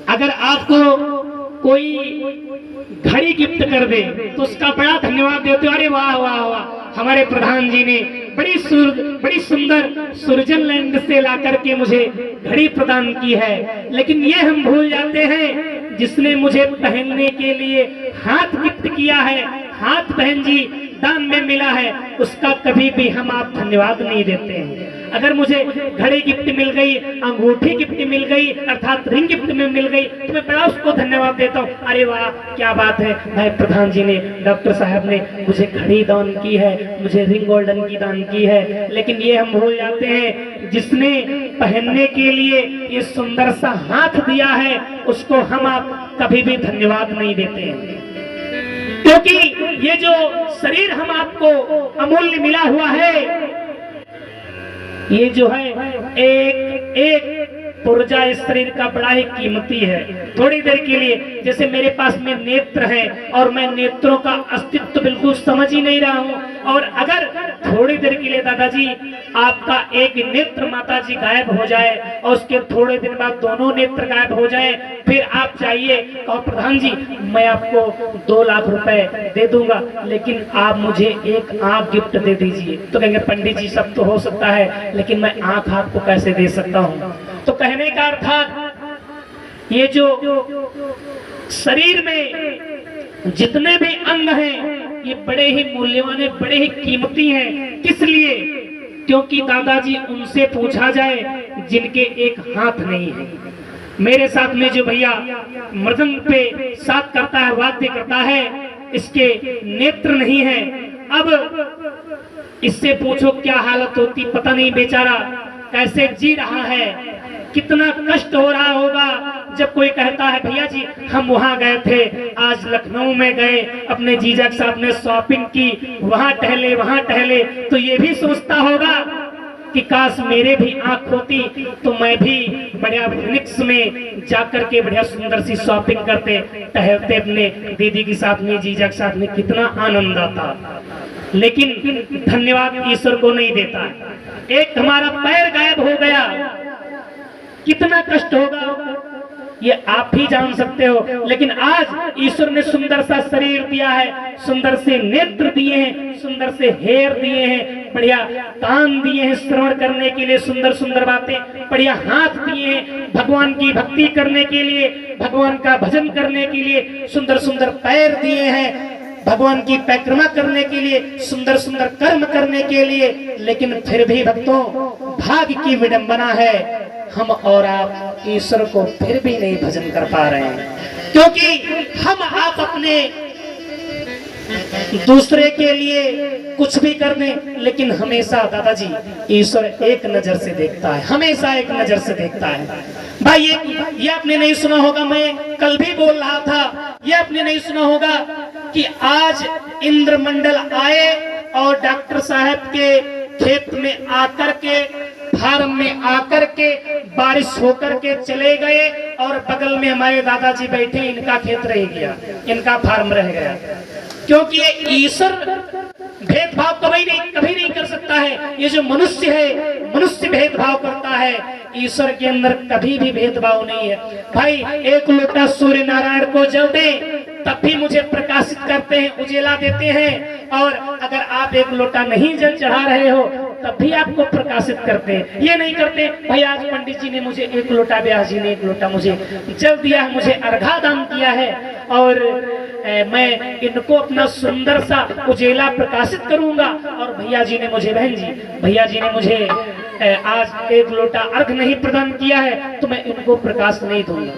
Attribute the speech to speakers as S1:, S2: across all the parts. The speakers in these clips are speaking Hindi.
S1: अगर आपको कोई घड़ी गिफ्ट कर दे तो उसका बड़ा धन्यवाद देते हो, अरे वाह वाह वाह, हमारे प्रधान जी ने बड़ी सुंदर स्विट्जरलैंड से ला करके मुझे घड़ी प्रदान की है। लेकिन ये हम भूल जाते हैं, जिसने मुझे पहनने के लिए हाथ गिफ्ट किया है, हाथ बहन जी दान में मिला है, उसका कभी भी हम आप धन्यवाद नहीं देते हैं। अगर मुझे घड़ी गिफ्ट मिल गई, अंगूठी गिफ्ट मिल गई, अर्थात रिंग गिफ्ट में मिल गई, तो मैं बड़ा उसको धन्यवाद देता हूँ, अरे वाह क्या बात है, भाई प्रधान जी ने, डॉक्टर साहब ने मुझे घड़ी दान की है, मुझे रिंग गोल्डन की दान की है। लेकिन ये हम भूल जाते हैं, जिसने पहनने के लिए ये सुंदर सा हाथ दिया है, उसको हम आप कभी भी धन्यवाद नहीं देते हैं। क्योंकि ये जो शरीर हम आपको अमूल्य मिला हुआ है, ये जो है एक एक पुर्जा इस शरीर का बड़ा ही कीमती है। थोड़ी देर के लिए, जैसे मेरे पास में नेत्र है और मैं नेत्रों का अस्तित्व बिल्कुल समझ ही नहीं रहा हूँ, और अगर थोड़ी देर के लिए दादाजी आपका एक नेत्र माताजी गायब हो जाए और उसके थोड़े दिन बाद दोनों नेत्र गायब हो जाए, फिर आप चाहिए कहो प्रधान जी मैं आपको 2 लाख रुपए दे दूंगा, लेकिन आप मुझे एक आंख गिफ्ट दे दीजिए, तो कहेंगे पंडित जी सब तो हो सकता है, लेकिन मैं आंख आपको कैसे दे सकता हूँ। तो कहने का अर्थात ये जो शरीर में जितने भी अंग हैं, ये बड़े ही मूल्यवान है, बड़े ही कीमती हैं। किस लिए? क्योंकि दादाजी उनसे पूछा जाए जिनके एक हाथ नहीं है। मेरे साथ में जो भैया मृदंग पे साथ करता है, वाद्य करता है, इसके नेत्र नहीं है। अब इससे पूछो क्या हालत होती, पता नहीं बेचारा कैसे जी रहा है, कितना कष्ट हो रहा होगा जब कोई कहता है भैया जी हम वहां गए थे, आज लखनऊ में गए, अपने जीजा के साथ में शॉपिंग की, वहां टहले, तो ये भी सोचता होगा कि काश मेरे भी आंख होती तो मैं भी बढ़िया फिनिक्स में जाकर के बढ़िया सुंदर सी शॉपिंग करते, टहलते अपने दीदी के साथ में, जीजा के साथ में, कितना आनंद आता। लेकिन धन्यवाद ईश्वर को नहीं देता। एक हमारा पैर गायब हो गया, कितना कष्ट होगा ये आप भी जान सकते हो। लेकिन आज ईश्वर ने सुंदर सा शरीर दिया है, सुंदर से नेत्र दिए हैं, सुंदर से हेयर दिए हैं, बढ़िया कान दिए हैं श्रवण करने के लिए सुंदर सुंदर बातें, बढ़िया हाथ दिए हैं भगवान की भक्ति करने के लिए, भगवान का भजन करने के लिए, सुंदर सुंदर पैर दिए हैं भगवान की परिक्रमा करने के लिए, सुंदर सुंदर कर्म करने के लिए। लेकिन फिर भी भक्तों भाग्य की विडंबना है, हम और आप ईश्वर को फिर भी नहीं भजन कर पा रहे हैं, क्योंकि हम आप अपने दूसरे के लिए कुछ भी कर दें, लेकिन हमेशा दादाजी ईश्वर एक नजर से देखता है, हमेशा एक नजर से देखता है। भाई ये आपने नहीं सुना होगा, मैं कल भी बोल रहा था, ये आपने नहीं सुना होगा कि आज इंद्रमंडल आए और डॉक्टर साहब के खेत में आकर के, फार्म में आकर के बारिश होकर के चले गए, और बगल में हमारे दादाजी बैठे, इनका खेत रह गया, इनका फार्म रह गया। क्योंकि ये ईश्वर भेदभाव कभी नहीं कर सकता है। ये जो मनुष्य है, मनुष्य भेदभाव करता है, ईश्वर के अंदर कभी भी भेदभाव नहीं है। भाई एक लोटा सूर्य नारायण को जल दे तब भी मुझे प्रकाशित करते हैं, उजेला देते हैं, और अगर आप एक लोटा नहीं जल चढ़ा रहे हो तब भी आपको प्रकाशित करते हैं। ये नहीं करते भाई आज पंडित जी ने मुझे एक लोटा, ब्यास जी ने एक लोटा मुझे जल दिया, मुझे अर्घा दान किया है, और मैं इनको अपना सुंदर सा उजेला प्रकाशित करूंगा, और भैया जी ने मुझे, बहन जी भैया जी ने मुझे आज एक लोटा अर्घ नहीं प्रदान किया है, तो मैं इनको प्रकाश नहीं दूंगा।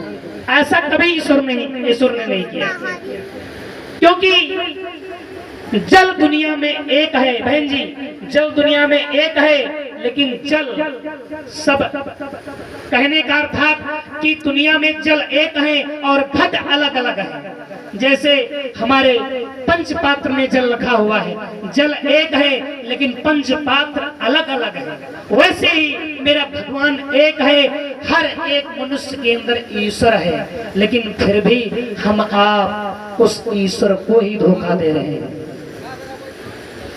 S1: ऐसा कभी ईश्वर ने नहीं किया, क्योंकि जल दुनिया में एक है बहन जी, जल दुनिया में एक है, लेकिन जल सब, कहने का अर्थात कि दुनिया में जल एक है और घट अलग अलग है। जैसे हमारे पंच पात्र में जल रखा हुआ है, जल एक है लेकिन पंच पात्र अलग अलग है, वैसे ही मेरा भगवान एक है, हर एक मनुष्य के अंदर ईश्वर है, लेकिन फिर भी हम आप उस ईश्वर को ही धोखा दे रहे हैं।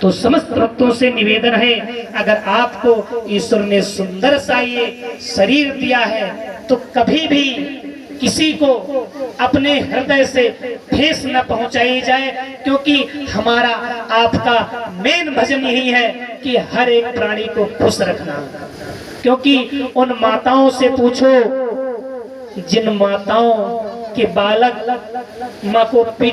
S1: तो समस्त भक्तों से निवेदन है, अगर आपको ईश्वर ने सुंदर सा ये शरीर दिया है, तो कभी भी किसी को अपने हृदय से ठेस न पहुंचाई जाए, क्योंकि हमारा आपका मेन भजन यही है कि हर एक प्राणी को खुश रखना। क्योंकि उन माताओं से पूछो जिन माताओं के बालक माँ को पीट